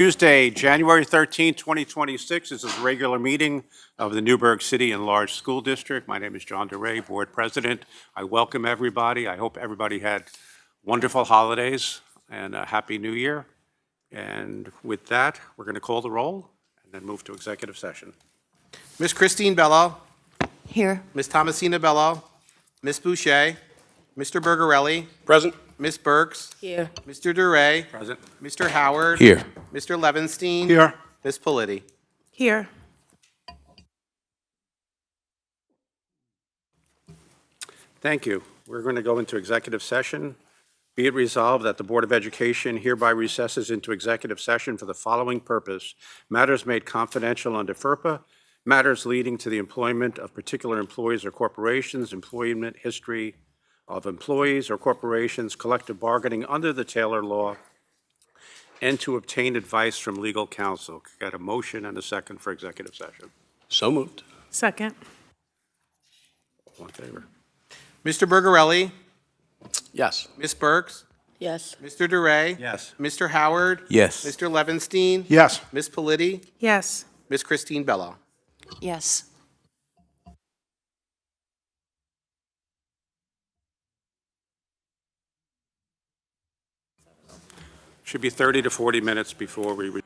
Tuesday, January 13, 2026. This is a regular meeting of the Newburgh City Enlarged School District. My name is Juanta de Ed, Board President. I welcome everybody. I hope everybody had wonderful holidays and a Happy New Year. And with that, we're going to call the roll and then move to executive session. Ms. Christine Bello, Here. Ms. Thomasina Bello, Ms. Boucher, Mr. Bergarelli, Present. Ms. Burks, Here. Mr. Duray, Present. Mr. Howard. Here. Mr. Levenstein. Here. Ms. Politi. Here. Thank you. We're going to go into executive session. Be it resolved that the Board of Education hereby recesses into executive session for the following purpose: matters made confidential under FERPA, matters leading to the employment of particular employees or corporations, employment history of employees or corporations, collective bargaining under the Taylor Law, and to obtain advice from legal counsel. Got a motion and a second for executive session. So moved. Second. All in favor? Mr. Bergarelli, Yes. Ms. Burks, Yes. Mr. Duray. Yes. Mr. Howard. Yes. Mr. Levenstein. Yes. Ms. Politi. Yes. Ms. Christine Bello. Yes. Should be 30 to 40 minutes before we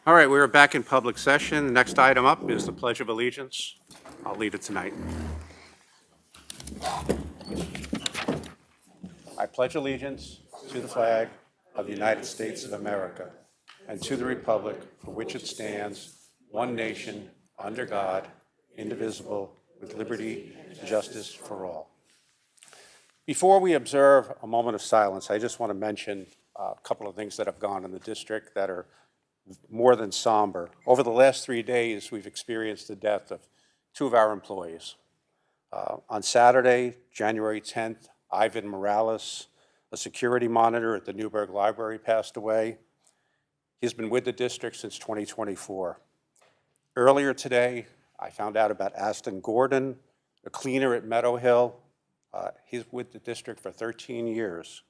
All right, we are back in public session. The next item up is the Pledge of Allegiance. I'll lead it tonight. I pledge allegiance to the flag of the United States of America and to the republic for which it stands, one nation, under God, indivisible, with liberty and justice for all. Before we observe a moment of silence, I just want to mention a couple of things that have gone in the district that are more than somber. Over the last 3 days, we've experienced the death of two of our employees. On Saturday, January 10th, Ivan Morales, a security monitor at the Newburgh Library, passed away. He's been with the district since 2024. Earlier today, I found out about Aston Gordon, a cleaner at Meadow Hill. He's with the district for 13 years.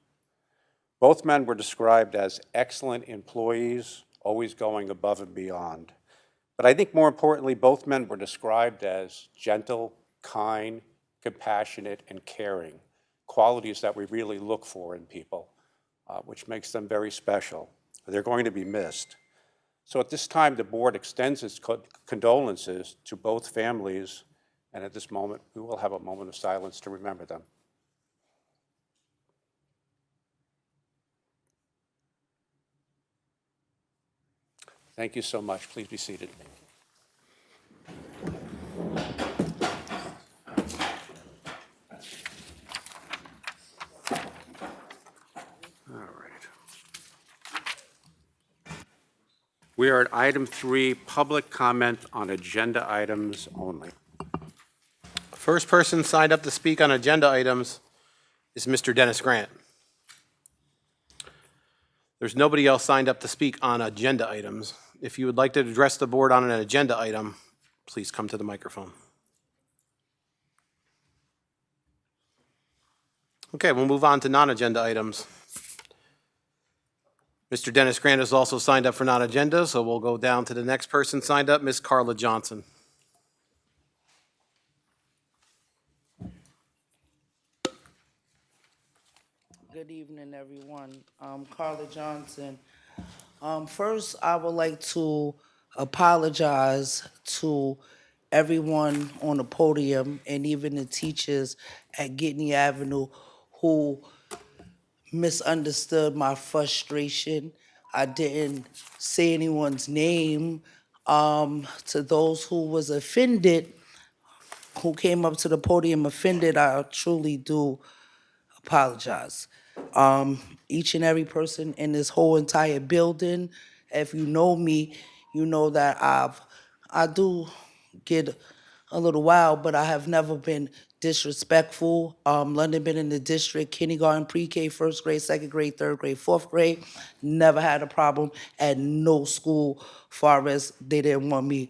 Both men were described as excellent employees, always going above and beyond. But I think more importantly, both men were described as gentle, kind, compassionate, and caring, qualities that we really look for in people, which makes them very special. They're going to be missed. So at this time, the board extends its condolences to both families, and at this moment, we will have a moment of silence to remember them. Thank you so much. Please be seated. All right. We are at item 3, public comment on agenda items only. First person signed up to speak on agenda items is Mr. Dennis Grant. There's nobody else signed up to speak on agenda items. If you would like to address the board on an agenda item, please come to the microphone. Okay, we'll move on to non-agenda items. Mr. Dennis Grant is also signed up for non-agenda, so we'll go down to the next person signed up, Ms. Carla Johnson. Good evening, everyone. Carla Johnson. First, I would like to apologize to everyone on the podium and even the teachers at Gitney Avenue who misunderstood my frustration. I didn't say anyone's name. To those who was offended, who came up to the podium offended, I truly do apologize. Each and every person in this whole entire building, if you know me, you know that I do get a little wild, but I have never been disrespectful. London been in the district, kindergarten, pre-K, first grade, second grade, third grade, fourth grade. Never had a problem at no school, far as they didn't want me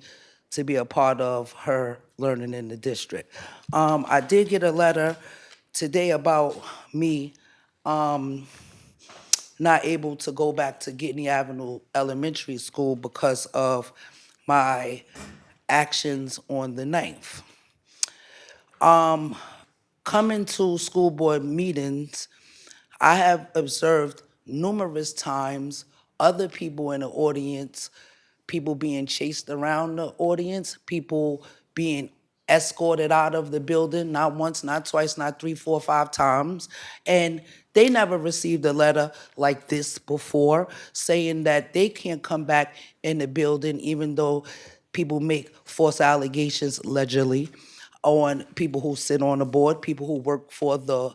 to be a part of her learning in the district. I did get a letter today about me not able to go back to Gitney Avenue Elementary School because of my actions on the 9th. Coming to school board meetings, I have observed numerous times other people in the audience, people being chased around the audience, people being escorted out of the building, not once, not twice, not 3, 4, 5 times. And they never received a letter like this before saying that they can't come back in the building even though people make false allegations allegedly on people who sit on the board, people who work for the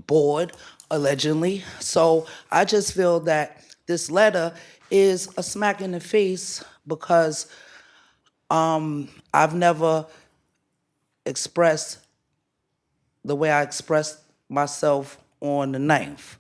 board, allegedly. So I just feel that this letter is a smack in the face because I've never expressed the way I expressed myself on the 9th.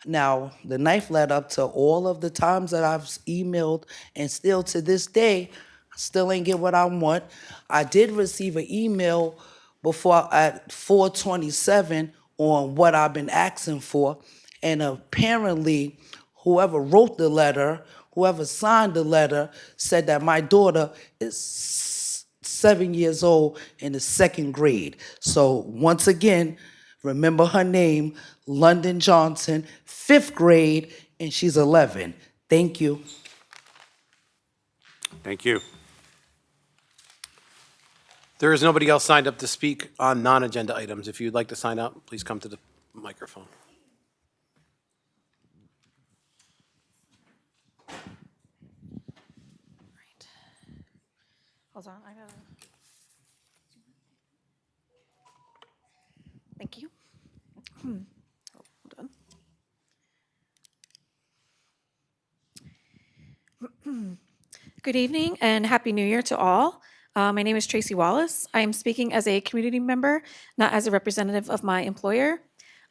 Now, the 9th led up to all of the times that I've emailed, and still to this day, I still ain't get what I want. I did receive an email before at 4:27 on what I've been asking for, and apparently whoever wrote the letter, whoever signed the letter, said that my daughter is 7 years old in the second grade. So once again, remember her name, London Johnson, 5th grade, and she's 11. Thank you. Thank you. There is nobody else signed up to speak on non-agenda items. If you'd like to sign up, please come to the microphone. Hold on, I gotta. Thank you. Hold on. Good evening and Happy New Year to all. My name is Tracy Wallace. I am speaking as a community member, not as a representative of my employer.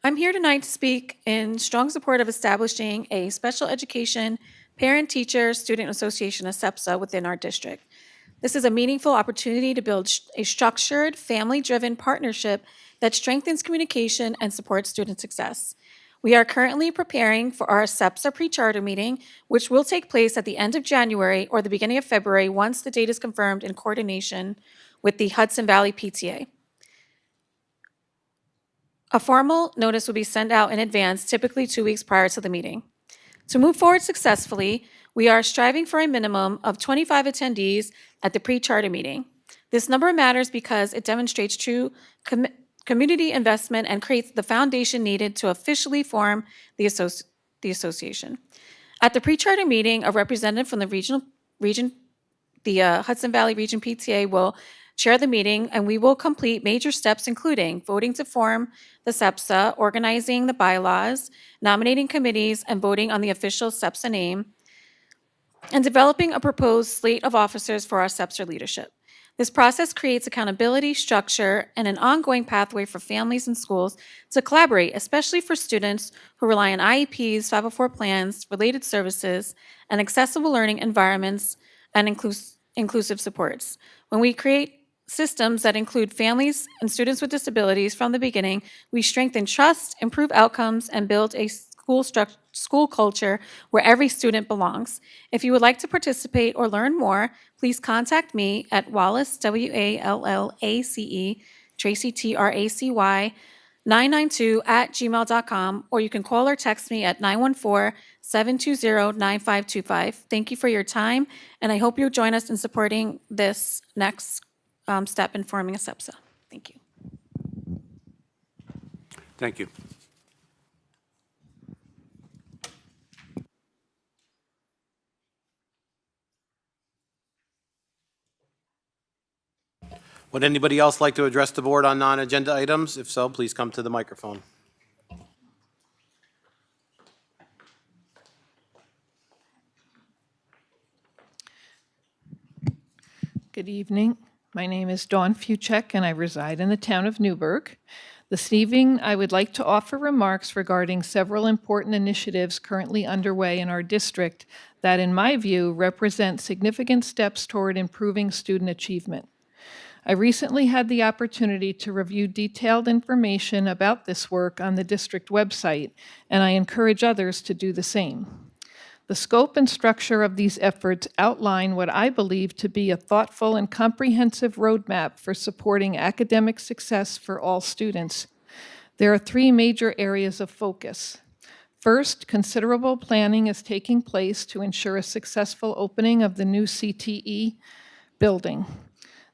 I'm here tonight to speak in strong support of establishing a special education parent-teacher student association, a SEPSA, within our district. This is a meaningful opportunity to build a structured, family-driven partnership that strengthens communication and supports student success. We are currently preparing for our SEPSA pre-charter meeting, which will take place at the end of January or the beginning of February once the date is confirmed in coordination with the Hudson Valley PTA. A formal notice will be sent out in advance, typically 2 weeks prior to the meeting. To move forward successfully, we are striving for a minimum of 25 attendees at the pre-charter meeting. This number matters because it demonstrates true community investment and creates the foundation needed to officially form the association. At the pre-charter meeting, a representative from the Hudson Valley Region PTA will chair the meeting, and we will complete major steps including voting to form the SEPSA, organizing the bylaws, nominating committees, and voting on the official SEPSA name, and developing a proposed slate of officers for our SEPSA leadership. This process creates accountability, structure, and an ongoing pathway for families and schools to collaborate, especially for students who rely on IEPs, 504 plans, related services, and accessible learning environments and inclusive supports. When we create systems that include families and students with disabilities from the beginning, we strengthen trust, improve outcomes, and build a school culture where every student belongs. If you would like to participate or learn more, please contact me at Wallace, WALLACE, Tracy, TRACY, 992@gmail.com, or you can call or text me at 914-720-9525. Thank you for your time, and I hope you'll join us in supporting this next step in forming a SEPSA. Thank you. Thank you. Would anybody else like to address the board on non-agenda items? If so, please come to the microphone. Good evening. My name is Dawn Fuchek, and I reside in the town of Newburgh. This evening, I would like to offer remarks regarding several important initiatives currently underway in our district that, in my view, represent significant steps toward improving student achievement. I recently had the opportunity to review detailed information about this work on the district website, and I encourage others to do the same. The scope and structure of these efforts outline what I believe to be a thoughtful and comprehensive roadmap for supporting academic success for all students. There are three major areas of focus. First, considerable planning is taking place to ensure a successful opening of the new CTE building.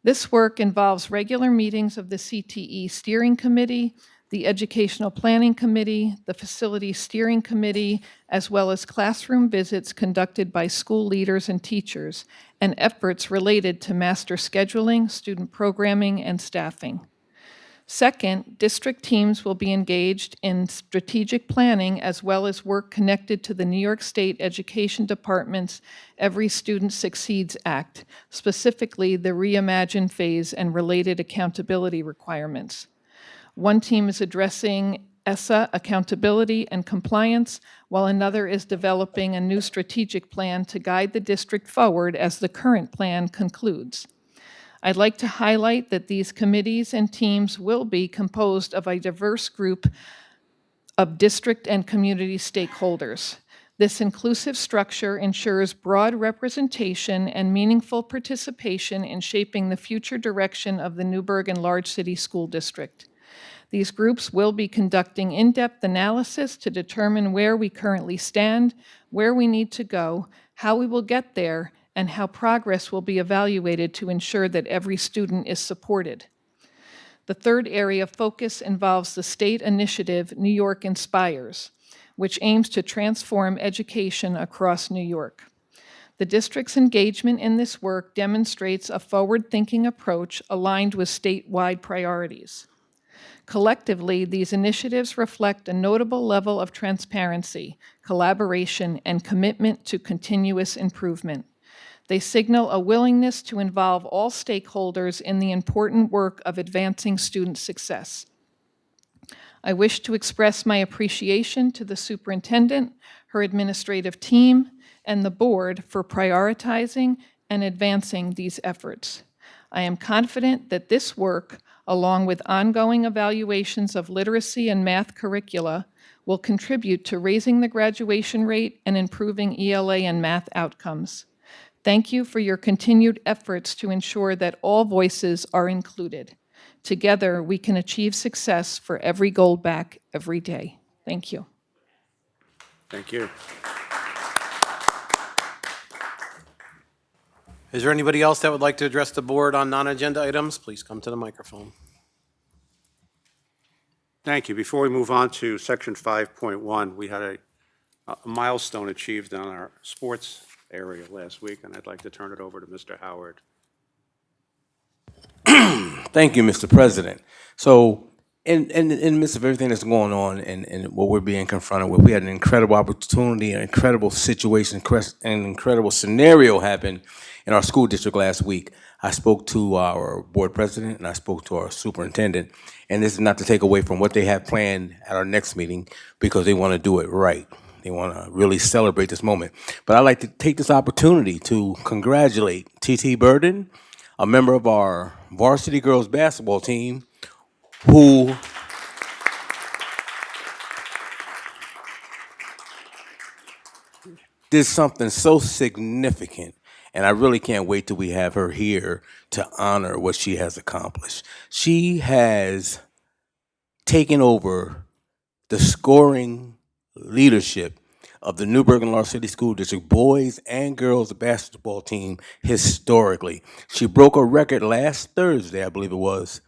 This work involves regular meetings of the CTE Steering Committee, the Educational Planning Committee, the Facility Steering Committee, as well as classroom visits conducted by school leaders and teachers, and efforts related to master scheduling, student programming, and staffing. Second, district teams will be engaged in strategic planning as well as work connected to the New York State Education Department's Every Student Succeeds Act, specifically the Reimagine phase and related accountability requirements. One team is addressing ESSA accountability and compliance, while another is developing a new strategic plan to guide the district forward as the current plan concludes. I'd like to highlight that these committees and teams will be composed of a diverse group of district and community stakeholders. This inclusive structure ensures broad representation and meaningful participation in shaping the future direction of the Newburgh and Large City School District. These groups will be conducting in-depth analysis to determine where we currently stand, where we need to go, how we will get there, and how progress will be evaluated to ensure that every student is supported. The third area of focus involves the state initiative New York Inspires, which aims to transform education across New York. The district's engagement in this work demonstrates a forward-thinking approach aligned with statewide priorities. Collectively, these initiatives reflect a notable level of transparency, collaboration, and commitment to continuous improvement. They signal a willingness to involve all stakeholders in the important work of advancing student success. I wish to express my appreciation to the superintendent, her administrative team, and the board for prioritizing and advancing these efforts. I am confident that this work, along with ongoing evaluations of literacy and math curricula, will contribute to raising the graduation rate and improving ELA and math outcomes. Thank you for your continued efforts to ensure that all voices are included. Together, we can achieve success for every goal back every day. Thank you. Thank you. Is there anybody else that would like to address the board on non-agenda items? Please come to the microphone. Thank you. Before we move on to section 5.1, we had a milestone achieved on our sports area last week, and I'd like to turn it over to Mr. Howard. Thank you, Mr. President. So, in the midst of everything that's going on and what we're being confronted with, we had an incredible opportunity, an incredible situation, an incredible scenario happen in our school district last week. I spoke to our board president and I spoke to our superintendent, and this is not to take away from what they have planned at our next meeting, because they want to do it right. They want to really celebrate this moment. But I'd like to take this opportunity to congratulate T.T. Burden, a member of our varsity girls basketball team, who did something so significant. And I really can't wait till we have her here to honor what she has accomplished. She has taken over the scoring leadership of the Newburgh and Large City School District boys and girls basketball team historically. She broke a record last Thursday, I believe it was,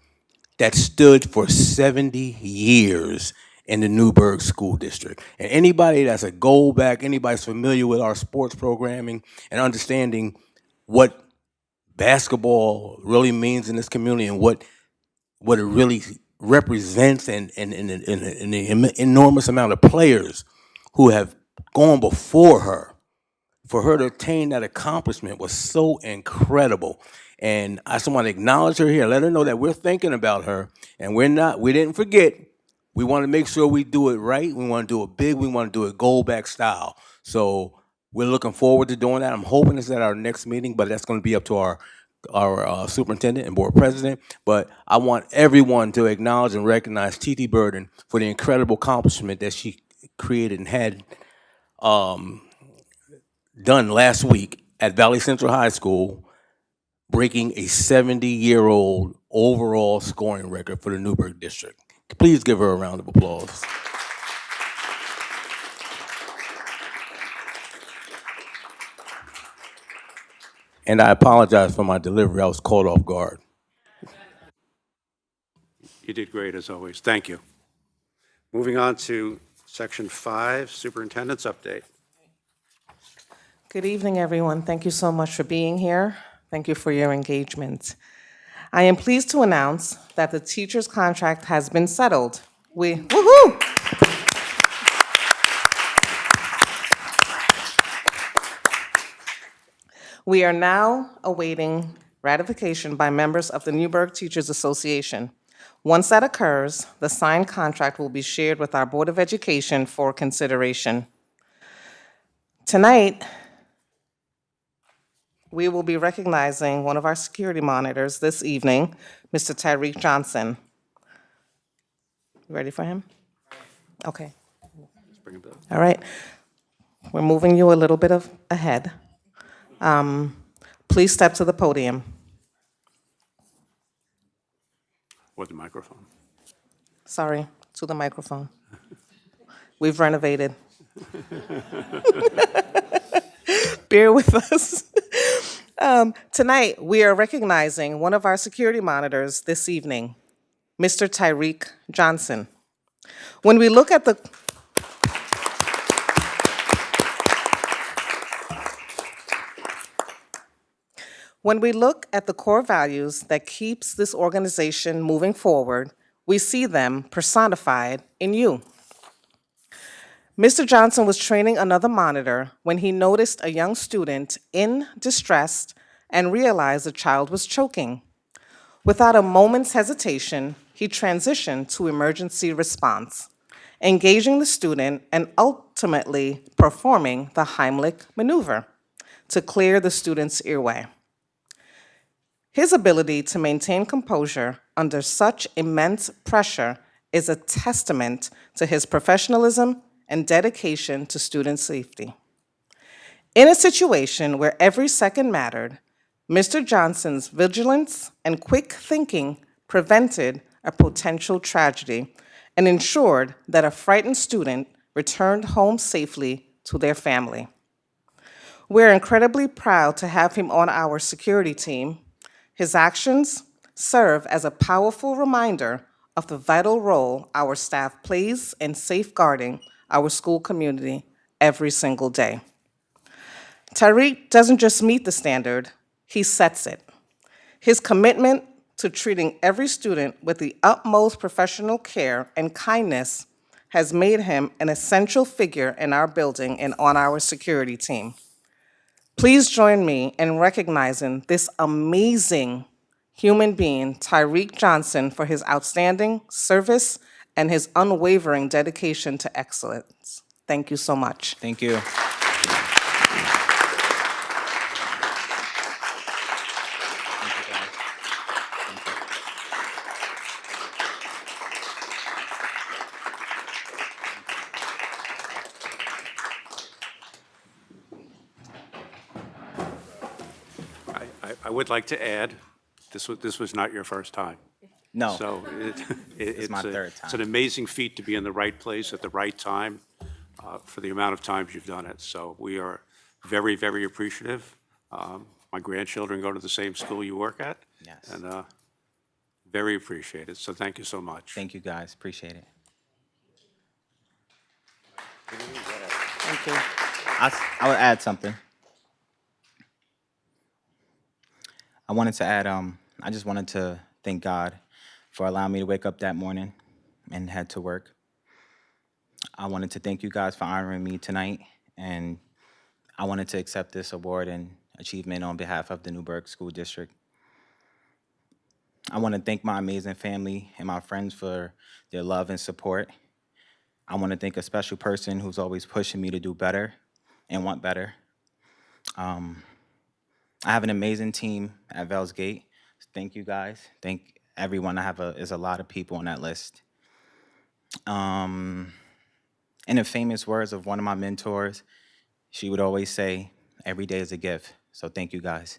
that stood for 70 years in the Newburgh School District. And anybody that's a goal back, anybody's familiar with our sports programming and understanding what basketball really means in this community and what it really represents and the enormous amount of players who have gone before her, for her to attain that accomplishment was so incredible. And I just want to acknowledge her here, let her know that we're thinking about her, and we didn't forget. We want to make sure we do it right. We want to do it big. We want to do it gold back style. So we're looking forward to doing that. I'm hoping it's at our next meeting, but that's going to be up to our superintendent and board president. But I want everyone to acknowledge and recognize T.T. Burden for the incredible accomplishment that she created and had done last week at Valley Central High School, breaking a 70-year-old overall scoring record for the Newburgh district. Please give her a round of applause. And I apologize for my delivery. I was caught off guard. You did great, as always. Thank you. Moving on to Section 5, Superintendent's Update. Good evening, everyone. Thank you so much for being here. Thank you for your engagement. I am pleased to announce that the teacher's contract has been settled. Woohoo! We are now awaiting ratification by members of the Newburgh Teachers Association. Once that occurs, the signed contract will be shared with our Board of Education for consideration. Tonight, we will be recognizing one of our security monitors this evening, Mr. Tyreek Johnson. You ready for him? Okay. All right. We're moving you a little bit ahead. Please step to the podium. Or the microphone. Sorry, to the microphone. We've renovated. Bear with us. Tonight, we are recognizing one of our security monitors this evening, Mr. Tyreek Johnson. When we look at the core values that keeps this organization moving forward, we see them personified in you. Mr. Johnson was training another monitor when he noticed a young student in distress and realized the child was choking. Without a moment's hesitation, he transitioned to emergency response, engaging the student and ultimately performing the Heimlich maneuver to clear the student's airway. His ability to maintain composure under such immense pressure is a testament to his professionalism and dedication to student safety. In a situation where every second mattered, Mr. Johnson's vigilance and quick thinking prevented a potential tragedy and ensured that a frightened student returned home safely to their family. We're incredibly proud to have him on our security team. His actions serve as a powerful reminder of the vital role our staff plays in safeguarding our school community every single day. Tyreek doesn't just meet the standard, he sets it. His commitment to treating every student with the utmost professional care and kindness has made him an essential figure in our building and on our security team. Please join me in recognizing this amazing human being, Tyreek Johnson, for his outstanding service and his unwavering dedication to excellence. Thank you so much. Thank you. I would like to add, this was not your first time. No. So it's my third time. It's an amazing feat to be in the right place at the right time for the amount of times you've done it. So we are very, very appreciative. My grandchildren go to the same school you work at. Yes. And very appreciated. So thank you so much. Thank you, guys. Appreciate it. Thank you. I would add something. I wanted to add, I just wanted to thank God for allowing me to wake up that morning and head to work. I wanted to thank you guys for honoring me tonight, and I wanted to accept this award and achievement on behalf of the Newburgh School District. I want to thank my amazing family and my friends for their love and support. I want to thank a special person who's always pushing me to do better and want better. I have an amazing team at Vales Gate. Thank you guys. Thank everyone. There's a lot of people on that list. In the famous words of one of my mentors, she would always say, every day is a gift. So thank you guys.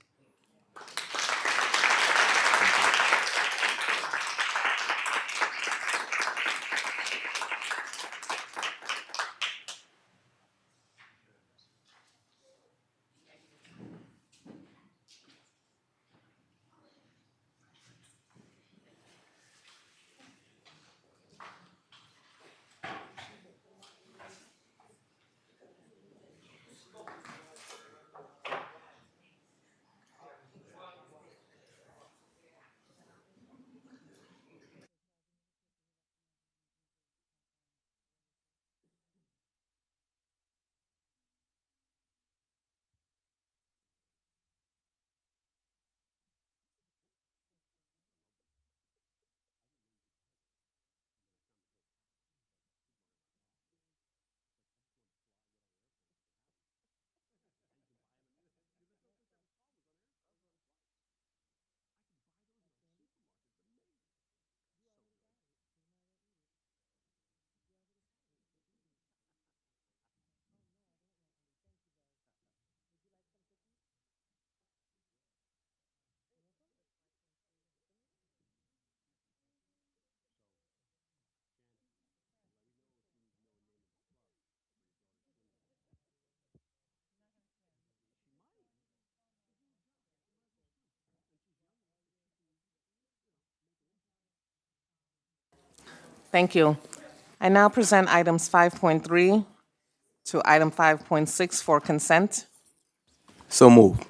Thank you. I now present items 5.3 to item 5.6 for consent. So moved.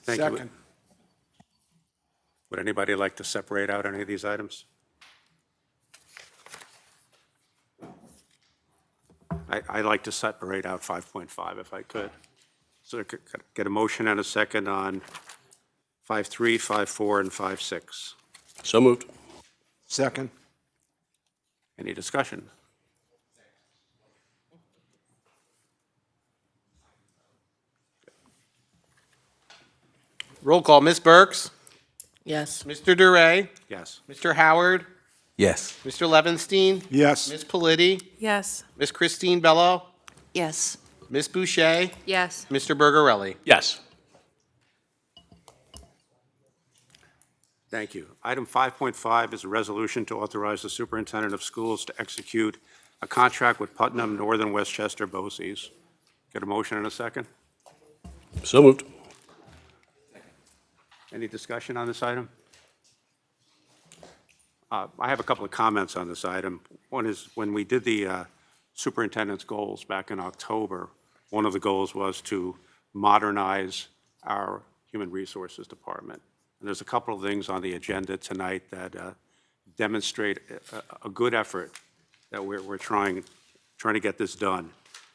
Thank you. Second. Would anybody like to separate out any of these items? I'd like to separate out 5.5 if I could. So I could get a motion and a second on 5.3, 5.4, and 5.6. So moved. Second. Any discussion? Roll call, Ms. Burks, Yes. Mr. Duray, Yes. Mr. Howard, Yes. Mr. Levenstein, Yes. Ms. Politi, Yes. Ms. Christine Bello, Yes. Ms. Boucher, Yes. Mr. Bergarelli. Yes. Thank you. Item 5.5 is a resolution to authorize the superintendent of schools to execute a contract with Putnam Northern Westchester BOCES. Get a motion and a second? So moved. Any discussion on this item? I have a couple of comments on this item. One is, when we did the superintendent's goals back in October, one of the goals was to modernize our human resources department. And there's a couple of things on the agenda tonight that demonstrate a good effort that we're trying to get this done.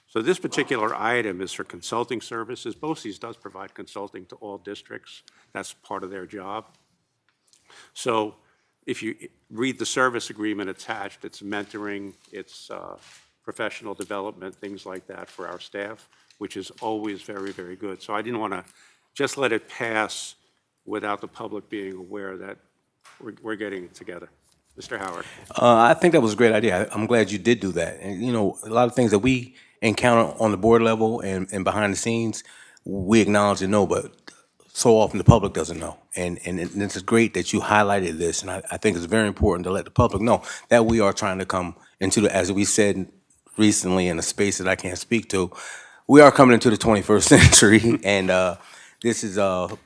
So this particular item is for consulting services. BOCES does provide consulting to all districts. That's part of their job. So if you read the service agreement attached, it's mentoring, it's professional development, things like that for our staff, which is always very, very good. So I didn't want to just let it pass without the public being aware that we're getting it together. Mr. Howard. I think that was a great idea. I'm glad you did do that. And, you know, a lot of things that we encounter on the board level and behind the scenes, we acknowledge and know, but so often the public doesn't know. And it's great that you highlighted this, and I think it's very important to let the public know that we are trying to come into the, as we said recently in a space that I can't speak to, we are coming into the 21st century, and this is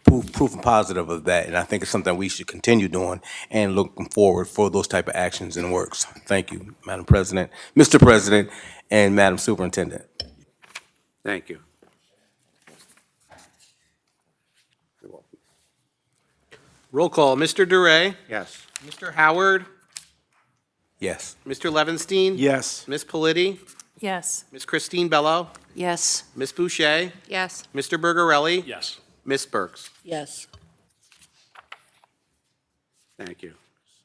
proof and positive of that, and I think it's something we should continue doing and looking forward for those type of actions and works. Thank you, Madam President, Mr. President, and Madam Superintendent. Thank you. You're welcome. Roll call, Mr. Duray, Yes. Mr. Howard, Yes. Mr. Levenstein. Yes. Ms. Politi, Yes. Ms. Christine Bello, Yes. Ms. Boucher, Yes. Mr. Bergarelli, Yes. Ms. Burks. Yes. Thank you.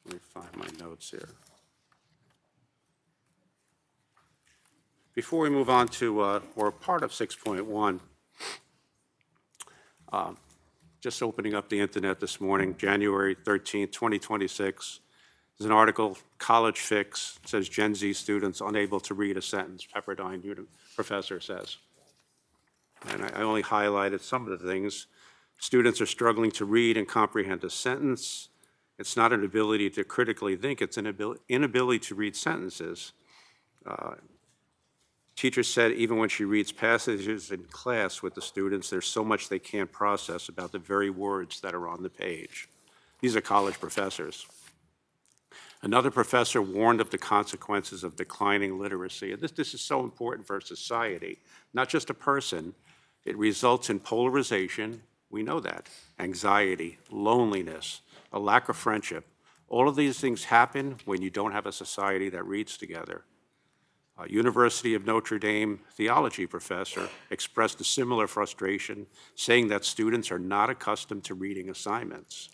Let me find my notes here. Before we move on to, or part of 6.1, just opening up the internet this morning, January 13th, 2026. There's an article, College Fix, says Gen Z students unable to read a sentence, Pepperdine professor says. And I only highlighted some of the things. Students are struggling to read and comprehend a sentence. It's not an ability to critically think, it's an inability to read sentences. Teacher said even when she reads passages in class with the students, there's so much they can't process about the very words that are on the page. These are college professors. Another professor warned of the consequences of declining literacy. And this is so important for society, not just a person. It results in polarization, we know that, anxiety, loneliness, a lack of friendship. All of these things happen when you don't have a society that reads together. A University of Notre Dame theology professor expressed a similar frustration, saying that students are not accustomed to reading assignments.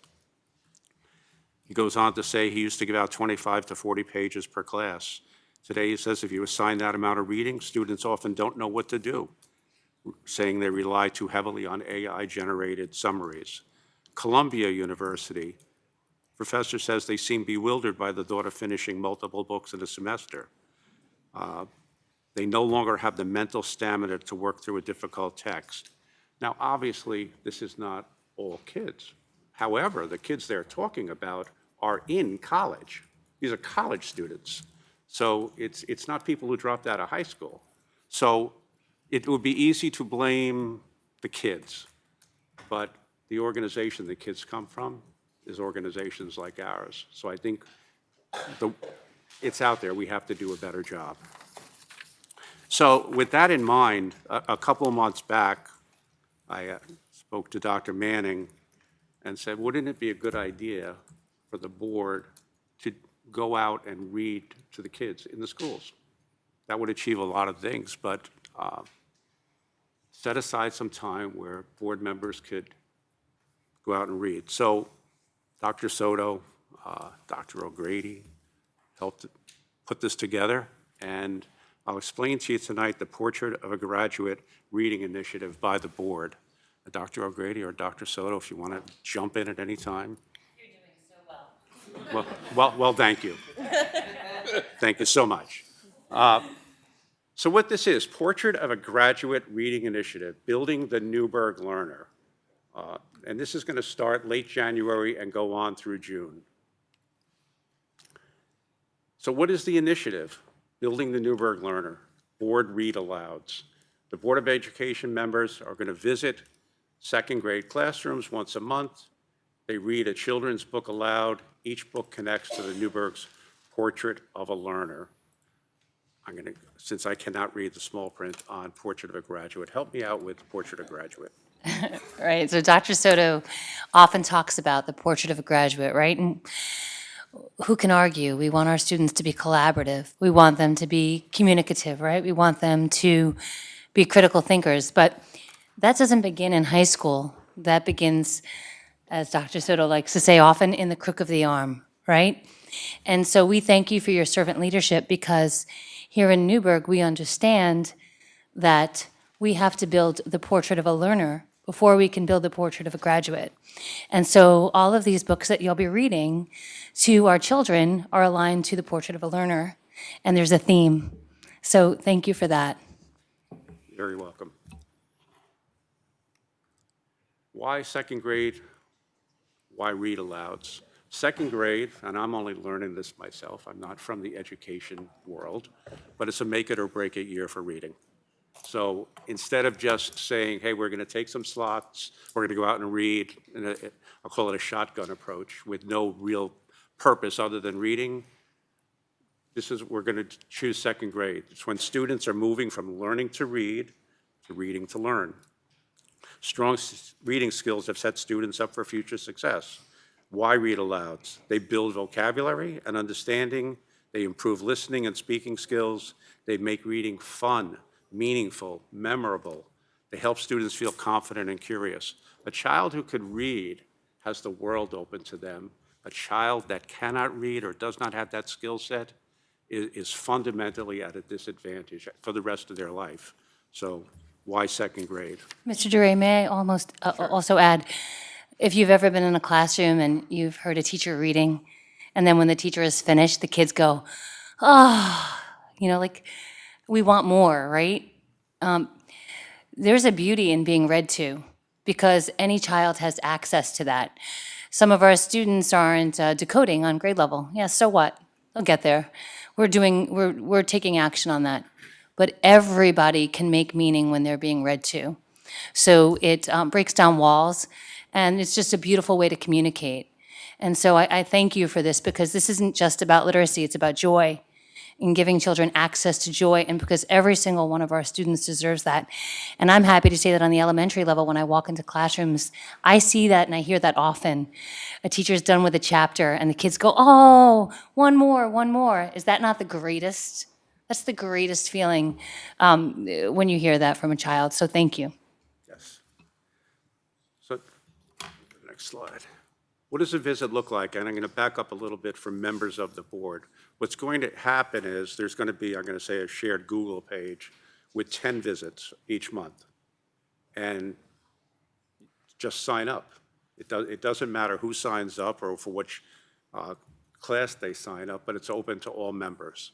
He goes on to say he used to give out 25 to 40 pages per class. Today, he says if you assign that amount of reading, students often don't know what to do, saying they rely too heavily on AI-generated summaries. Columbia University professor says they seem bewildered by the thought of finishing multiple books in a semester. They no longer have the mental stamina to work through a difficult text. Now, obviously, this is not all kids. However, the kids they're talking about are in college. These are college students. So it's not people who dropped out of high school. So it would be easy to blame the kids, but the organization the kids come from is organizations like ours. So I think it's out there. We have to do a better job. So with that in mind, a couple of months back, I spoke to Dr. Manning and said, wouldn't it be a good idea for the board to go out and read to the kids in the schools? That would achieve a lot of things, but set aside some time where board members could go out and read. So Dr. Soto, Dr. O'Grady helped put this together, and I'll explain to you tonight the Portrait of a Graduate Reading Initiative by the board. Dr. O'Grady or Dr. Soto, if you want to jump in at any time. You're doing so well. Well, thank you. Thank you so much. So what this is, Portrait of a Graduate Reading Initiative, Building the Newburgh Learner. And this is going to start late January and go on through June. So what is the initiative? Building the Newburgh Learner, board read-alouds. The Board of Education members are going to visit second grade classrooms once a month. They read a children's book aloud. Each book connects to the Newburgh's Portrait of a Learner. Since I cannot read the small print on Portrait of a Graduate, help me out with Portrait of a Graduate. Right, so Dr. Soto often talks about the portrait of a graduate, right? And who can argue? We want our students to be collaborative. We want them to be communicative, right? We want them to be critical thinkers. But that doesn't begin in high school. That begins, as Dr. Soto likes to say, often in the crook of the arm, right? And so we thank you for your servant leadership, because here in Newburgh, we understand that we have to build the portrait of a learner before we can build the portrait of a graduate. And so all of these books that you'll be reading to our children are aligned to the portrait of a learner, and there's a theme. So thank you for that. Very welcome. Why second grade? Why read alouds? Second grade, and I'm only learning this myself, I'm not from the education world, but it's a make it or break it year for reading. So instead of just saying, hey, we're going to take some slots, we're going to go out and read, and I'll call it a shotgun approach with no real purpose other than reading, we're going to choose second grade. It's when students are moving from learning to read to reading to learn. Strong reading skills have set students up for future success. Why read alouds? They build vocabulary and understanding. They improve listening and speaking skills. They make reading fun, meaningful, memorable. They help students feel confident and curious. A child who could read has the world open to them. A child that cannot read or does not have that skill set is fundamentally at a disadvantage for the rest of their life. So why second grade? Mr. Duray, may I also add, if you've ever been in a classroom and you've heard a teacher reading, and then when the teacher is finished, the kids go, oh, like, we want more, right? There's a beauty in being read to, because any child has access to that. Some of our students aren't decoding on grade level. Yeah, so what? They'll get there. We're taking action on that. But everybody can make meaning when they're being read to. So it breaks down walls, and it's just a beautiful way to communicate. And so I thank you for this, because this isn't just about literacy, it's about joy, and giving children access to joy, and because every single one of our students deserves that. And I'm happy to say that on the elementary level, when I walk into classrooms, I see that and I hear that often. A teacher's done with a chapter and the kids go, oh, one more, one more. Is that not the greatest? That's the greatest feeling when you hear that from a child, so thank you. Yes. So, next slide. What does a visit look like? And I'm going to back up a little bit for members of the board. What's going to happen is there's going to be, I'm going to say, a shared Google page with 10 visits each month. And just sign up. It doesn't matter who signs up or for which class they sign up, but it's open to all members.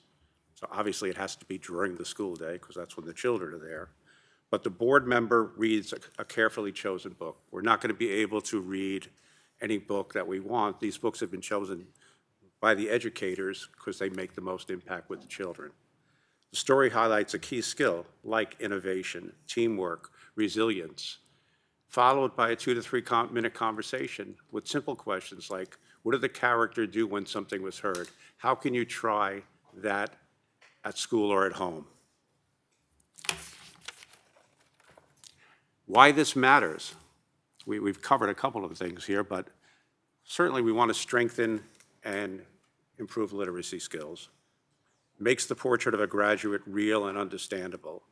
So obviously it has to be during the school day, because that's when the children are there. But the board member reads a carefully chosen book. We're not going to be able to read any book that we want. These books have been chosen by the educators because they make the most impact with the children. The story highlights a key skill like innovation, teamwork, resilience, followed by a 2 to 3 minute conversation with simple questions like, what did the character do when something was heard? How can you try that at school or at home? Why this matters. We've covered a couple of things here, but certainly we want to strengthen and improve literacy skills. Makes the portrait of a graduate real and understandable.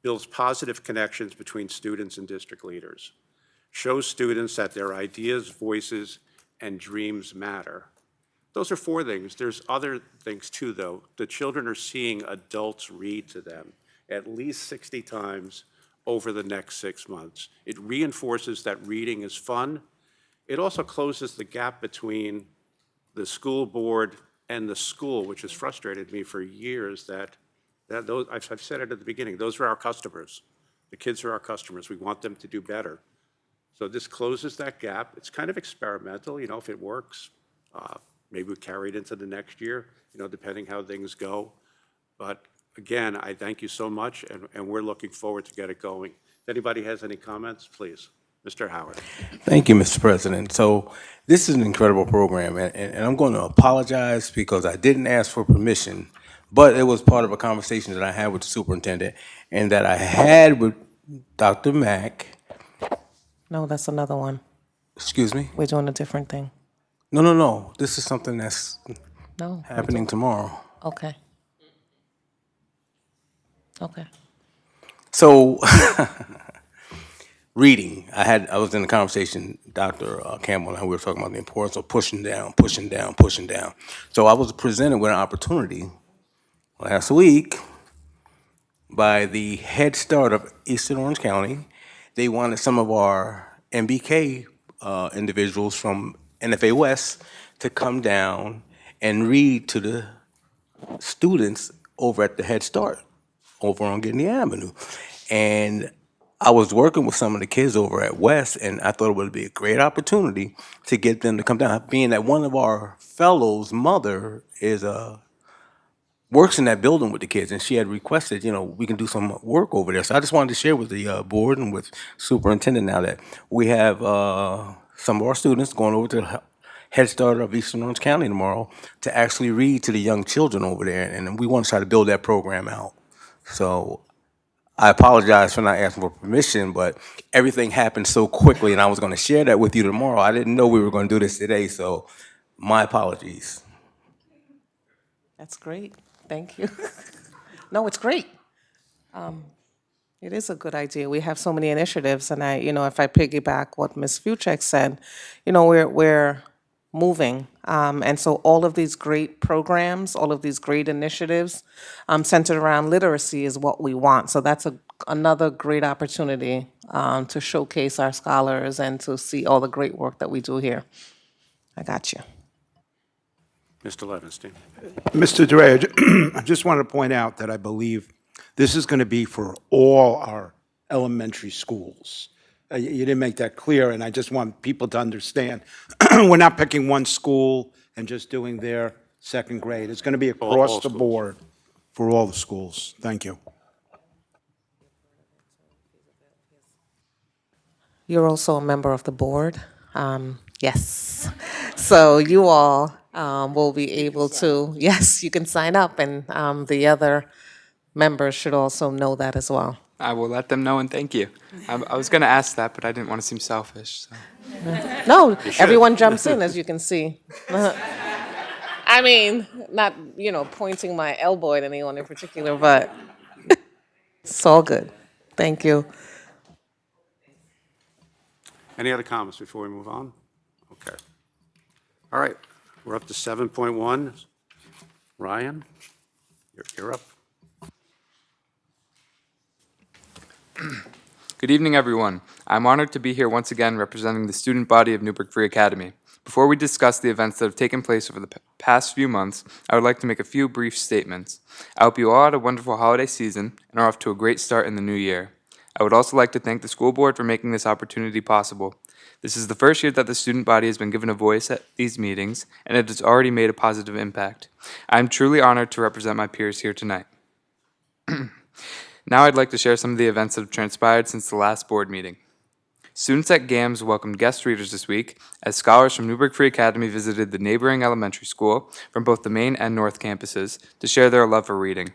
Builds positive connections between students and district leaders. Shows students that their ideas, voices, and dreams matter. Those are 4 things. There's other things too, though. The children are seeing adults read to them at least 60 times over the next 6 months. It reinforces that reading is fun. It also closes the gap between the school board and the school, which has frustrated me for years that those, I've said it at the beginning, those are our customers. The kids are our customers. We want them to do better. So this closes that gap. It's kind of experimental, if it works, maybe we carry it into the next year, depending how things go. But again, I thank you so much, and we're looking forward to get it going. If anybody has any comments, please. Mr. Howard. Thank you, Mr. President. So this is an incredible program, and I'm going to apologize because I didn't ask for permission, but it was part of a conversation that I had with the superintendent and that I had with Dr. Mack. No, that's another one. Excuse me? We're doing a different thing. No. This is something that's No. happening tomorrow. Okay. Okay. So, reading. I was in a conversation, Dr. Campbell and I, we were talking about the importance of pushing down. So I was presented with an opportunity last week by the Head Start of Eastern Orange County. They wanted some of our MBK individuals from NFA West to come down and read to the students over at the Head Start over on Guinea Avenue. And I was working with some of the kids over at West, and I thought it would be a great opportunity to get them to come down, being that one of our fellows' mother is works in that building with the kids, and she had requested, we can do some work over there. So I just wanted to share with the board and with Superintendent now that we have some of our students going over to the Head Start of Eastern Orange County tomorrow to actually read to the young children over there, and we want to try to build that program out. So I apologize for not asking for permission, but everything happened so quickly, and I was going to share that with you tomorrow. I didn't know we were going to do this today, so my apologies. That's great. Thank you. No, it's great. It is a good idea. We have so many initiatives, and if I piggyback what Ms. Fuchek said, we're moving And so all of these great programs, all of these great initiatives centered around literacy is what we want. So that's another great opportunity to showcase our scholars and to see all the great work that we do here. I got you. Mr. Levinstein. Mr. DeRay, I just wanted to point out that I believe this is going to be for all our elementary schools. You didn't make that clear, and I just want people to understand. We're not picking one school and just doing their second grade. It's going to be across the schools. board for all the schools. Thank you. You're also a member of the board. Yes. So you all will be able to, yes, you can sign up, and the other members should also know that as well. I will let them know, and thank you. I was going to ask that, but I didn't want to seem selfish. So. No, everyone jumps in, as you can see. I mean, not, pointing my elbow at anyone in particular, but it's all good. Thank you. Any other comments before we move on? Okay. All right, we're up to 7.1. Ryan, you're up. Good evening, everyone. I'm honored to be here once again representing the student body of Newburgh Free Academy. Before we discuss the events that have taken place over the past few months, I would like to make a few brief statements. I hope you all had a wonderful holiday season and are off to a great start in the new year. I would also like to thank the school board for making this opportunity possible. This is the first year that the student body has been given a voice at these meetings, and it has already made a positive impact. I am truly honored to represent my peers here tonight. Now I'd like to share some of the events that have transpired since the last board meeting. Students at GAMS welcomed guest readers this week as scholars from Newburgh Free Academy visited the neighboring elementary school from both the main and north campuses to share their love for reading.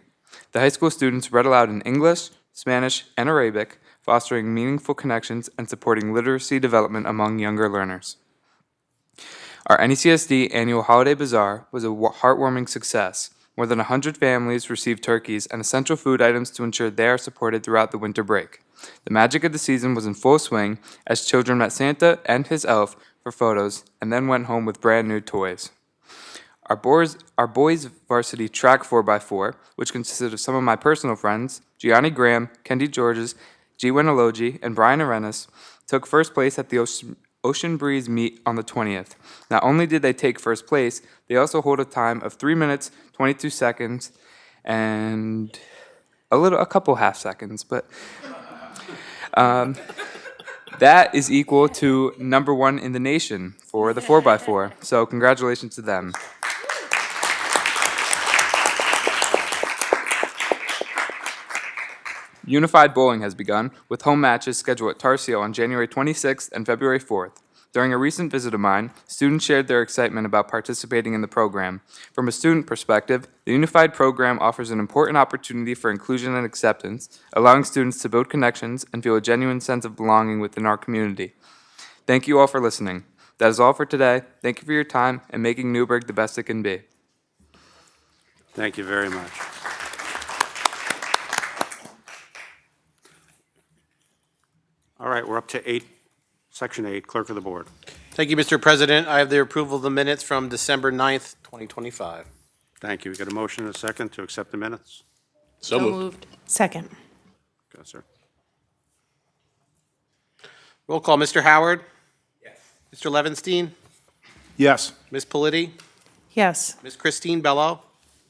The high school students read aloud in English, Spanish, and Arabic, fostering meaningful connections and supporting literacy development among younger learners. Our NECSD annual holiday bazaar was a heartwarming success. More than 100 families received turkeys and essential food items to ensure they are supported throughout the winter break. The magic of the season was in full swing as children met Santa and his elf for photos and then went home with brand new toys. Our boys varsity track 4x4, which consisted of some of my personal friends, Gianni Graham, Kendi Georges, G. Winologi, and Brian Arenas, took first place at the Ocean Breeze meet on the 20th. Not only did they take first place, they also hold a time of 3 minutes, 22 seconds, and a couple half seconds, but that is equal to number 1 in the nation for the 4x4. So congratulations to them. Unified bowling has begun, with home matches scheduled at Tarsio on January 26th and February 4th. During a recent visit of mine, students shared their excitement about participating in the program. From a student perspective, the Unified program offers an important opportunity for inclusion and acceptance, allowing students to build connections and feel a genuine sense of belonging within our community. Thank you all for listening. That is all for today. Thank you for your time and making Newburgh the best it can be. Thank you very much. All right, we're up to Section 8, Clerk of the Board. Thank you, Mr. President. I have the approval of the minutes from December 9th, 2025. Thank you. We got a motion and a second to accept the minutes? So moved. Second. Go, sir. Roll call, Mr. Howard? Yes. Mr. Levinstein? Yes. Ms. Politi? Yes. Ms. Christine Bello?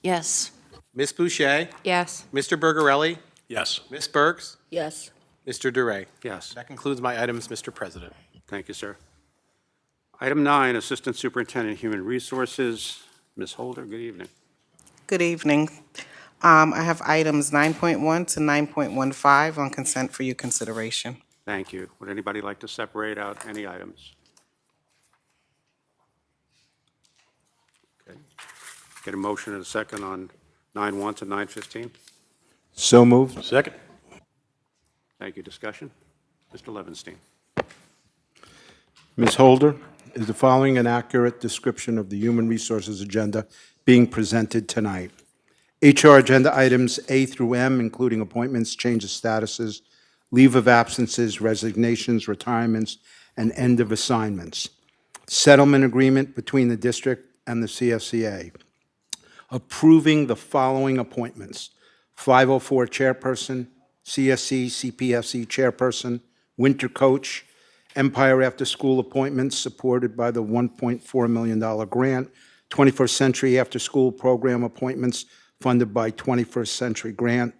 Yes. Ms. Boucher? Yes. Mr. Bergarelli? Yes. Ms. Burks? Yes. Mr. DeRay? Yes. That concludes my items, Mr. President. Thank you, sir. Item 9, Assistant Superintendent Human Resources. Ms. Holder, good evening. Good evening. I have items 9.1 to 9.15 on consent for your consideration. Thank you. Would anybody like to separate out any items? Okay. Get a motion and a second on 9.1 to 9.15. So moved. Second. Thank you. Discussion? Mr. Levinstein. Ms. Holder, is the following an accurate description of the Human Resources agenda being presented tonight? HR agenda items A through M, including appointments, change of statuses, leave of absences, resignations, retirements, and end of assignments. Settlement agreement between the district and the CSEA. Approving the following appointments: 504 chairperson, CSE, CPSE chairperson, winter coach, Empire After School appointments supported by the $1.4 million grant, 21st Century After School program appointments funded by 21st Century grant,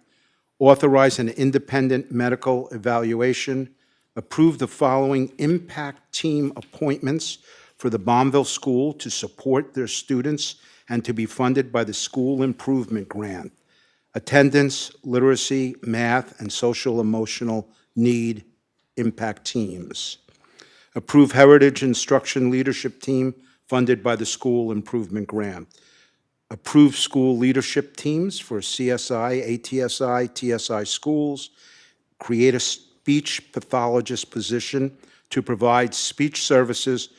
authorize an independent medical evaluation, approve the following impact team appointments for the Bombville School to support their students and to be funded by the School Improvement Grant. Attendance, literacy, math, and social emotional need impact teams. Approve Heritage Instruction Leadership Team funded by the School Improvement Grant. Approve school leadership teams for CSI, ATSI, TSI schools. Create a speech pathologist position to provide speech services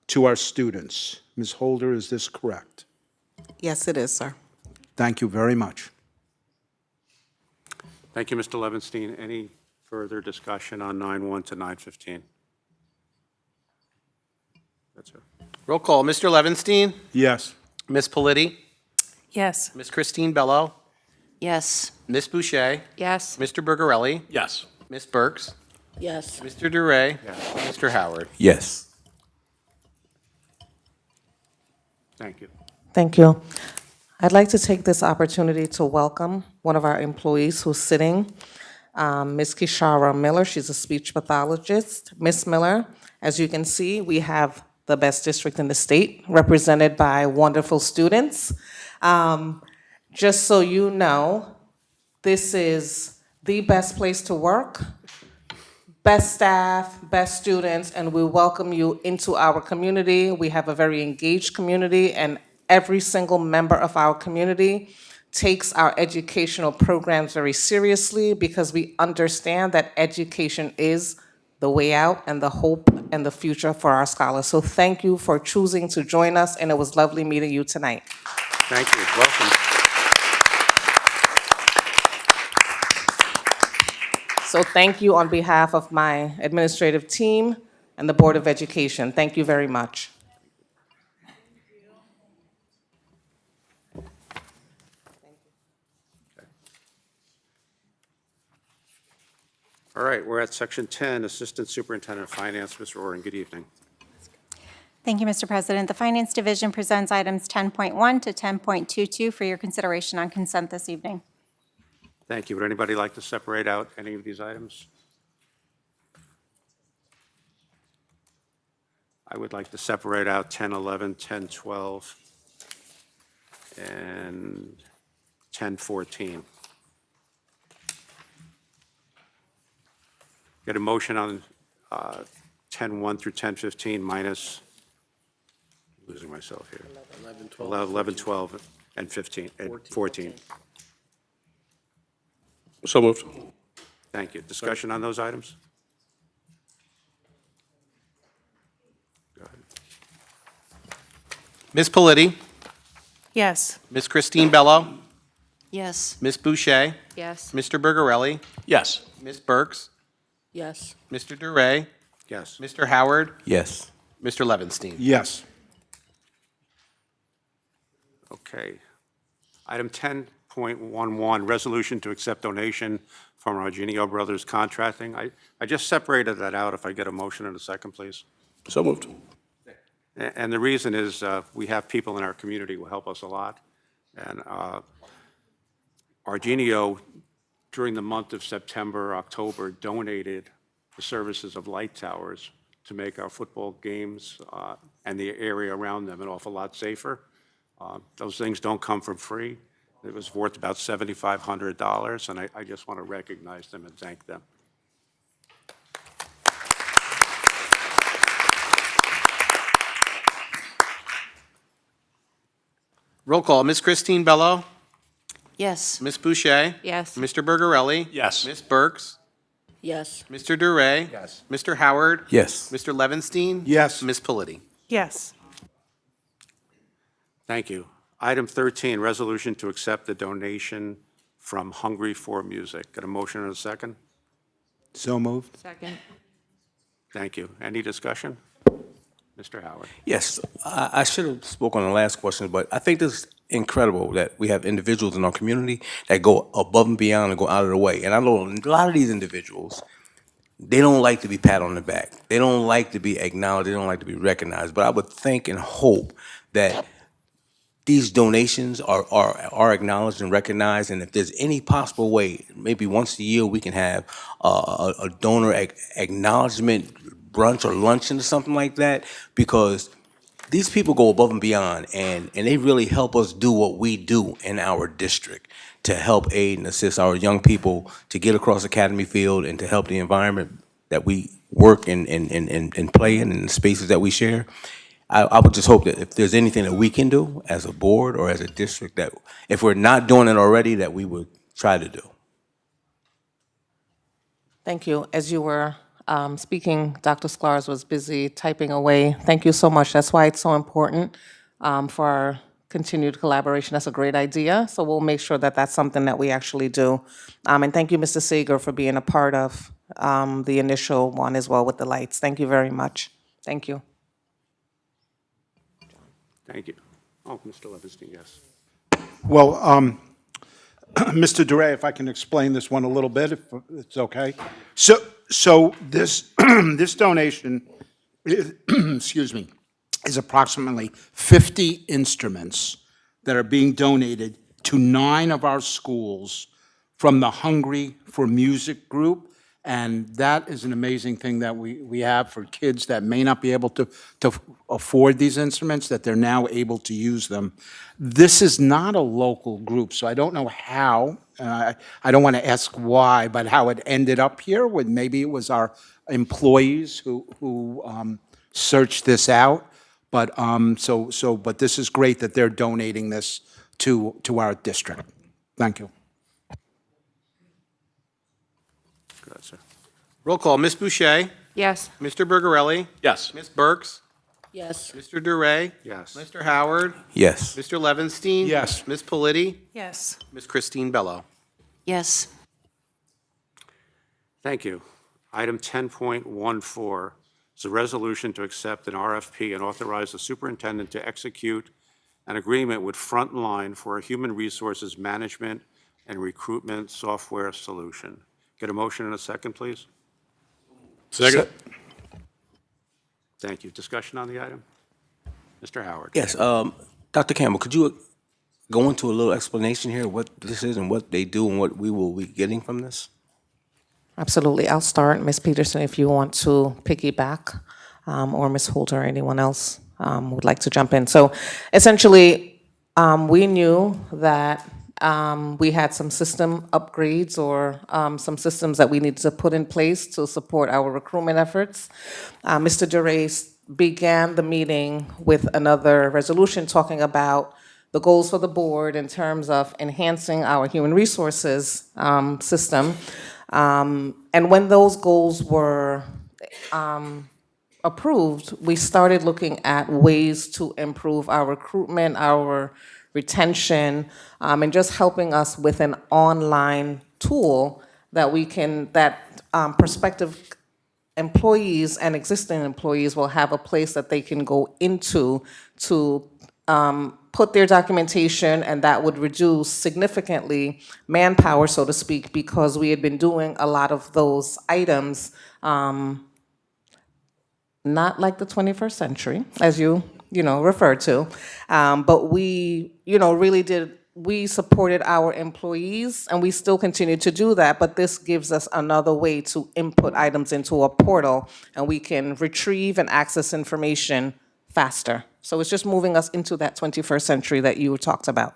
to our students. Ms. Holder, is this correct? Yes, it is, sir. Thank you very much. Thank you, Mr. Levinstein. Any further discussion on 9-1 to 9-15? That's it. Roll call, Mr. Levinstein, Yes. Ms. Politi, Yes. Ms. Christine Bello, Yes. Ms. Boucher, Yes. Mr. Bergarelli, Yes. Ms. Burks, Yes. Mr. Duray, Mr. Howard. Yes. Thank you. Thank you. I'd like to take this opportunity to welcome one of our employees who's sitting, Ms. Kishara Miller. She's a speech pathologist. Ms. Miller, as you can see, we have the best district in the state, represented by wonderful students. Just so you know, this is the best place to work, best staff, best students, and we welcome you into our community. We have a very engaged community, and every single member of our community takes our educational programs very seriously because we understand that education is the way out and the hope and the future for our scholars. So thank you for choosing to join us, and it was lovely meeting you tonight. Thank you. Welcome. So thank you on behalf of my administrative team and the Board of Education. Thank you very much. All right, we're at Section 10, Assistant Superintendent of Finance, Mr. Oren. Good evening. Thank you, Mr. President. The Finance Division presents items 10.1 to 10.22 for your consideration on consent this evening. Thank you. Would anybody like to separate out any of these items? I would like to separate out 10, 11, 10, 12, and 10, 14. Get a motion on 10, 1 through 10, 15 minus, losing myself here. 11, 12, and 15, and 14. So moved. Thank you. Discussion on those items? Go ahead. Ms. Politi, Yes. Ms. Christine Bello, Yes. Ms. Boucher, Yes. Mr. Bergarelli, Yes. Ms. Burks, Yes. Mr. Duray, Yes. Mr. Howard, Yes. Mr. Levinstein. Yes. Okay. Item 10.11, resolution to accept donation from Argenio Brothers Contracting. I just separated that out. If I get a motion in a second, please. So moved. And the reason is we have people in our community who help us a lot. And Argenio, during the month of September, October, donated the services of light towers to make our football games and the area around them an awful lot safer. Those things don't come for free. It was worth about $7,500, and I just want to recognize them and thank them. Roll call, Ms. Christine Bello, Yes. Ms. Boucher, Yes. Mr. Bergarelli, Yes. Ms. Burks, Yes. Mr. Duray, Yes. Mr. Howard, Yes. Mr. Levinstein, Yes. Ms. Politi. Yes. Thank you. Item 13, resolution to accept the donation from Hungry for Music. Got a motion and a second? So moved. Second. Thank you. Any discussion? Mr. Howard. Yes, I should have spoken on the last question, but I think this is incredible that we have individuals in our community that go above and beyond and go out of the way. And I know a lot of these individuals, they don't like to be pat on the back. They don't like to be acknowledged. They don't like to be recognized. But I would think and hope that these donations are acknowledged and recognized, and if there's any possible way, maybe once a year we can have a donor acknowledgement brunch or luncheon or something like that, because these people go above and beyond, and they really help us do what we do in our district to help aid and assist our young people to get across academy field and to help the environment that we work and play in and the spaces that we share. I would just hope that if there's anything that we can do as a board or as a district, that if we're not doing it already, that we would try to do. Thank you. As you were speaking, Dr. Sklar was busy typing away. Thank you so much. That's why it's so important for our continued collaboration. That's a great idea. So we'll make sure that that's something that we actually do. And thank you, Mr. Sager, for being a part of the initial one as well with the lights. Thank you very much. Thank you. Thank you. Oh, Mr. Levinstein, yes. Well, Mr. DeRay, if I can explain this one a little bit, if it's okay. So this this donation, excuse me, is approximately 50 instruments that are being donated to 9 of our schools from the Hungry for Music group. And that is an amazing thing that we have for kids that may not be able to afford these instruments, that they're now able to use them. This is not a local group, so I don't know how, I don't want to ask why, but how it ended up here. Maybe it was our employees who searched this out. But but this is great that they're donating this to our district. Thank you. Go ahead, sir. Roll call, Ms. Boucher, Yes. Mr. Bergarelli, Yes. Ms. Burks, Yes. Mr. DeRay, Yes. Mr. Howard, Yes. Mr. Levinstein. Yes. Ms. Politi, Yes. Ms. Christine Bello. Yes. Thank you. Item 10.14 is a resolution to accept an RFP and authorize the superintendent to execute an agreement with Frontline for a human resources management and recruitment software solution. Get a motion in a second, please? Second. Thank you. Discussion on the item? Mr. Howard? Yes, Dr. Campbell, could you go into a little explanation here of what this is and what they do and what we will be getting from this? Absolutely. I'll start. Ms. Peterson, if you want to piggyback, or Ms. Holter or anyone else would like to jump in. So essentially, we knew that we had some system upgrades or some systems that we needed to put in place to support our recruitment efforts. Mr. DeRay began the meeting with another resolution talking about the goals for the board in terms of enhancing our human resources system. And when those goals were approved, we started looking at ways to improve our recruitment, our retention, and just helping us with an online tool that prospective employees and existing employees will have a place that they can go into to put their documentation, and that would reduce significantly manpower, so to speak, because we had been doing a lot of those items, not like the 21st century, as you referred to, but we, we supported our employees, and we still continue to do that, but this gives us another way to input items into a portal, and we can retrieve and access information faster. So it's just moving us into that 21st century that you talked about.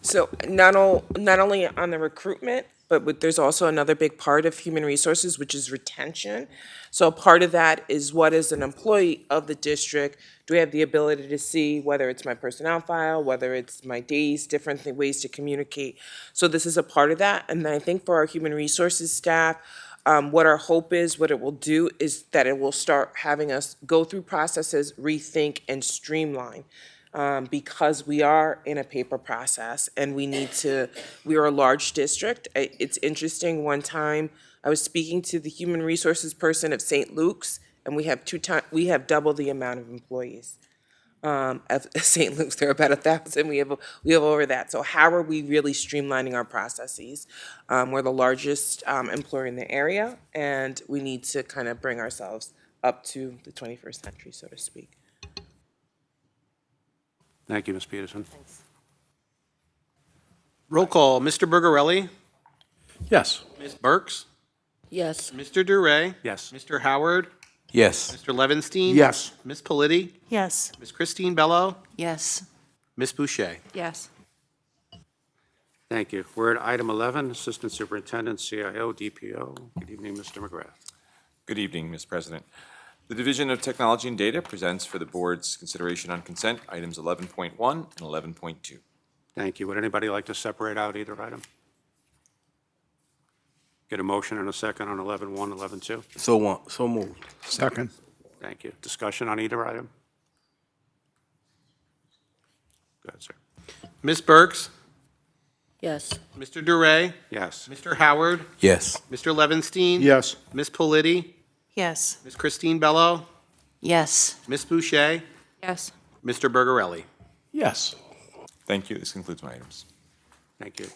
So not only on the recruitment, but there's also another big part of human resources, which is retention. So a part of that is, what is an employee of the district? Do we have the ability to see whether it's my personnel file, whether it's my days, different ways to communicate? So this is a part of that. And then I think for our human resources staff, what our hope is, what it will do is that it will start having us go through processes, rethink, and streamline. Because we are in a paper process and we are a large district. It's interesting, one time I was speaking to the human resources person of St. Luke's, and we have double the amount of employees. At St. Luke's, there are about 1,000. We have over that. So how are we really streamlining our processes? We're the largest employer in the area, and we need to kind of bring ourselves up to the 21st century, so to speak. Thank you, Ms. Peterson. Roll call, Mr. Bergarelli, Yes. Ms. Burks, Yes. Mr. Duray, Yes. Mr. Howard, Yes. Mr. Levinstein. Yes. Ms. Politi, Yes. Ms. Christine Bello, Yes. Ms. Boucher. Yes. Thank you. We're at item 11, Assistant Superintendent, CIO, DPO. Good evening, Mr. McGrath. Good evening, Mr. President. The Division of Technology and Data presents for the board's consideration on consent items 11.1 and 11.2. Thank you. Would anybody like to separate out either item? Get a motion and a second on 11.1, 11.2? So moved. Second. Thank you. Discussion on either item? Go ahead, sir. Ms. Burks, Yes. Mr. Duray, Yes. Mr. Howard, Yes. Mr. Levinstein. Yes. Ms. Politi, Yes. Ms. Christine Bello, Yes. Ms. Boucher, Yes. Mr. Bergarelli. Yes. Thank you. This concludes my items. Thank you.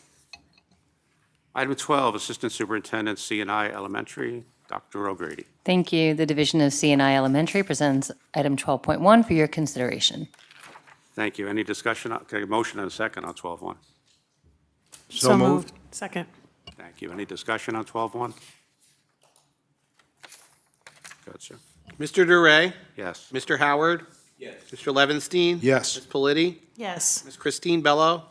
Item 12, Assistant Superintendent, C&I Elementary, Dr. O'Grady. Thank you. The Division of C&I Elementary presents item 12.1 for your consideration. Thank you. Any discussion? Okay, motion and a second on 12.1. So moved. Second. Thank you. Any discussion on 12.1? Go ahead, sir. Mr. Duray, Yes. Mr. Howard, Yes. Mr. Levinstein. Yes. Ms. Politi, Yes. Ms. Christine Bello,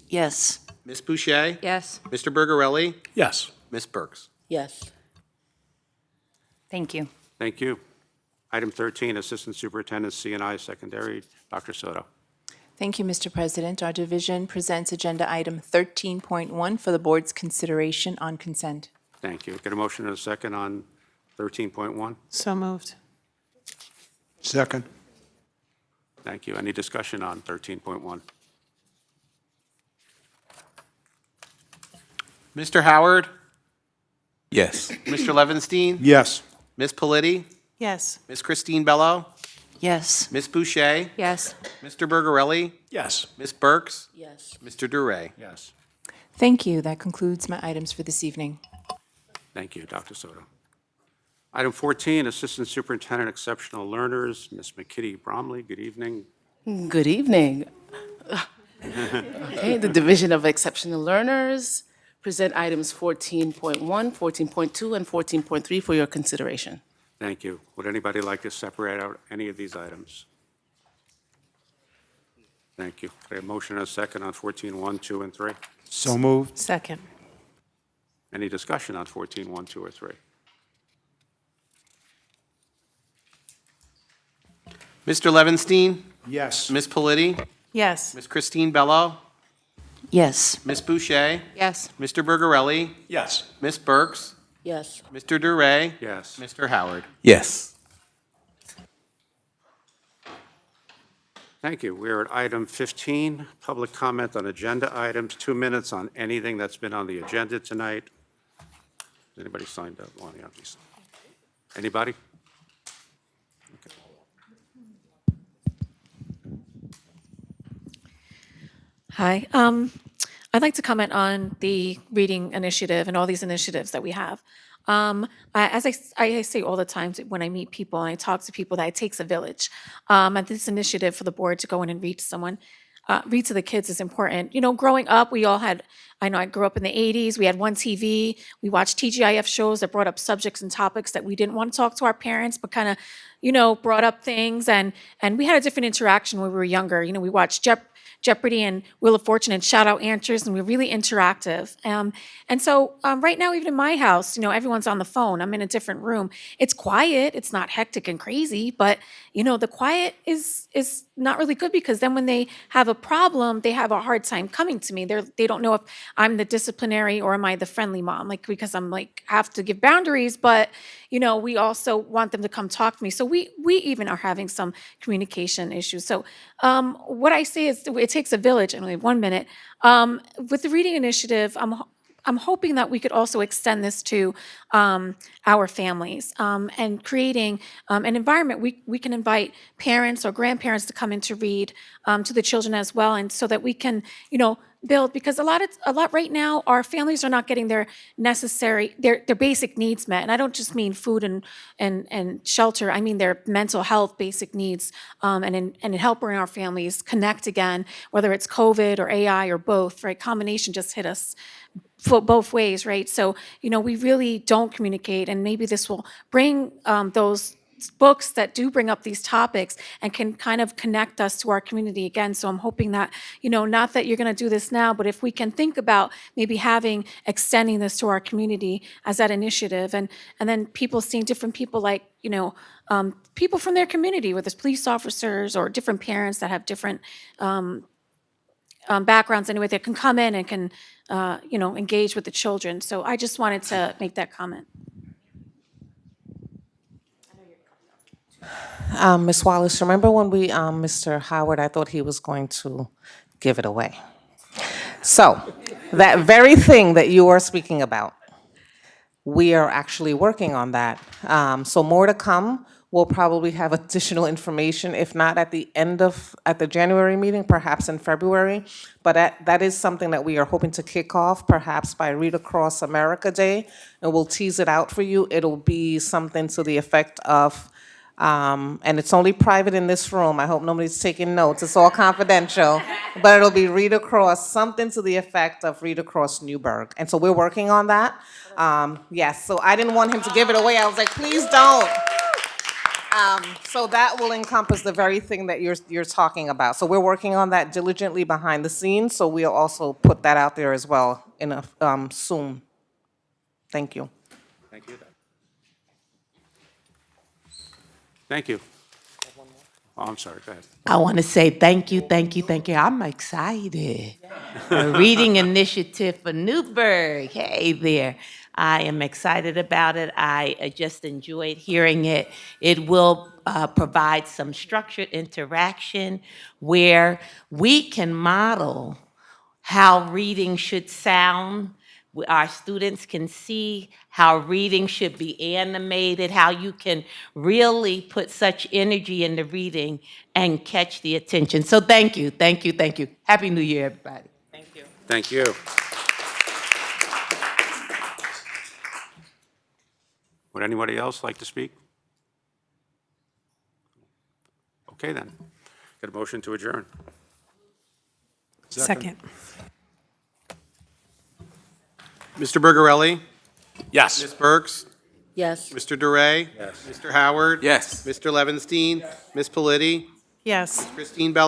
Yes. Ms. Boucher, Yes. Mr. Bergarelli, Yes. Ms. Burks. Yes. Thank you. Thank you. Item 13, Assistant Superintendent, C&I Secondary, Dr. Soto. Thank you, Mr. President. Our division presents agenda item 13.1 for the board's consideration on consent. Thank you. Get a motion and a second on 13.1? So moved. Second. Thank you. Any discussion on 13.1? Mr. Howard, Yes. Mr. Levinstein, Yes. Ms. Politi, Yes. Ms. Christine Bello, Yes. Ms. Boucher, Yes. Mr. Bergarelli, Yes. Ms. Burks, Yes. Mr. Duray. Yes. Thank you. That concludes my items for this evening. Thank you, Dr. Soto. Item 14, Assistant Superintendent Exceptional Learners, Ms. McKitty Bromley. Good evening. Good evening. Okay, the Division of Exceptional Learners present items 14.1, 14.2, and 14.3 for your consideration. Thank you. Would anybody like to separate out any of these items? Thank you. Can I have a motion and a second on 14.1, 2, and 3? So moved. Second. Any discussion on 14.1, 2, or 3? Mr. Levinstein, Yes. Ms. Politi, Yes. Ms. Christine Bello, Yes. Ms. Boucher, Yes. Mr. Bergarelli, Yes. Ms. Burks, Yes. Mr. Duray, Yes. Mr. Howard. Yes. Thank you. We're at item 15, public comment on agenda items, 2 minutes on anything that's been on the agenda tonight. Has anybody signed up? Well, yeah, these. Anybody? Okay. Hi. I'd like to comment on the reading initiative and all these initiatives that we have. As I say all the time when I meet people and I talk to people, that it takes a village. And this initiative for the board to go in and read to someone, read to the kids is important. You know, growing up, we all had, I know I grew up in the 80s, we had one TV, we watched TGIF shows that brought up subjects and topics that we didn't want to talk to our parents, but kind of, you know, brought up things. And we had a different interaction when we were younger. You know, we watched Jeopardy and Wheel of Fortune and shout out answers, and we're really interactive. And so right now, even in my house, you know, everyone's on the phone. I'm in a different room. It's quiet. It's not hectic and crazy, but you know, the quiet is not really good, because then when they have a problem, they have a hard time coming to me. They don't know if I'm the disciplinary or am I the friendly mom, like, because I'm like, have to give boundaries, but you know, we also want them to come talk to me. So we even are having some communication issues. So what I say is it takes a village, and only 1 minute. With the reading initiative, I'm hoping that we could also extend this to our families and creating an environment we can invite parents or grandparents to come in to read to the children as well, and so that we can, build, because a lot right now, our families are not getting their basic needs met. And I don't just mean food and shelter. I mean their mental health basic needs, and helping our families connect again, whether it's COVID or AI or both, right? Combination just hit us both ways, right? So, we really don't communicate, and maybe this will bring those books that do bring up these topics and can kind of connect us to our community again. So I'm hoping that, not that you're going to do this now, but if we can think about maybe extending this to our community as that initiative, and then people seeing different people, like, people from their community, whether it's police officers or different parents that have different backgrounds anyway, that can come in and can, engage with the children. So I just wanted to make that comment. Ms. Wallace, remember when Mr. Howard, I thought he was going to give it away. So, that very thing that you are speaking about, we are actually working on that. So more to come. We'll probably have additional information, if not at the January meeting, perhaps in February. But that is something that we are hoping to kick off, perhaps by Read Across America Day, and we'll tease it out for you. It'll be something to the effect of, and it's only private in this room. I hope nobody's taking notes. It's all confidential. But it'll be Read Across, something to the effect of Read Across Newburgh. And so we're working on that. Yes, so I didn't want him to give it away. I was like, please don't. So that will encompass the very thing that you're talking about. So we're working on that diligently behind the scenes. So we'll also put that out there as well soon. Thank you. Thank you. Thank you. Oh, I'm sorry, go ahead. I want to say thank you. I'm excited. A reading initiative for Newburgh. Hey there. I am excited about it. I just enjoyed hearing it. It will provide some structured interaction where we can model how reading should sound. Our students can see how reading should be animated, how you can really put such energy into reading and catch the attention. So thank you. Happy New Year, everybody. Thank you. Thank you. Would anybody else like to speak? Okay, then. Get a motion to adjourn. Second. Mr. Bergarelli? Yes. Ms. Burks? Yes. Mr. Duray? Yes. Mr. Howard? Yes. Mr. Levenstein? Ms. Politi? Yes. Christine Bell?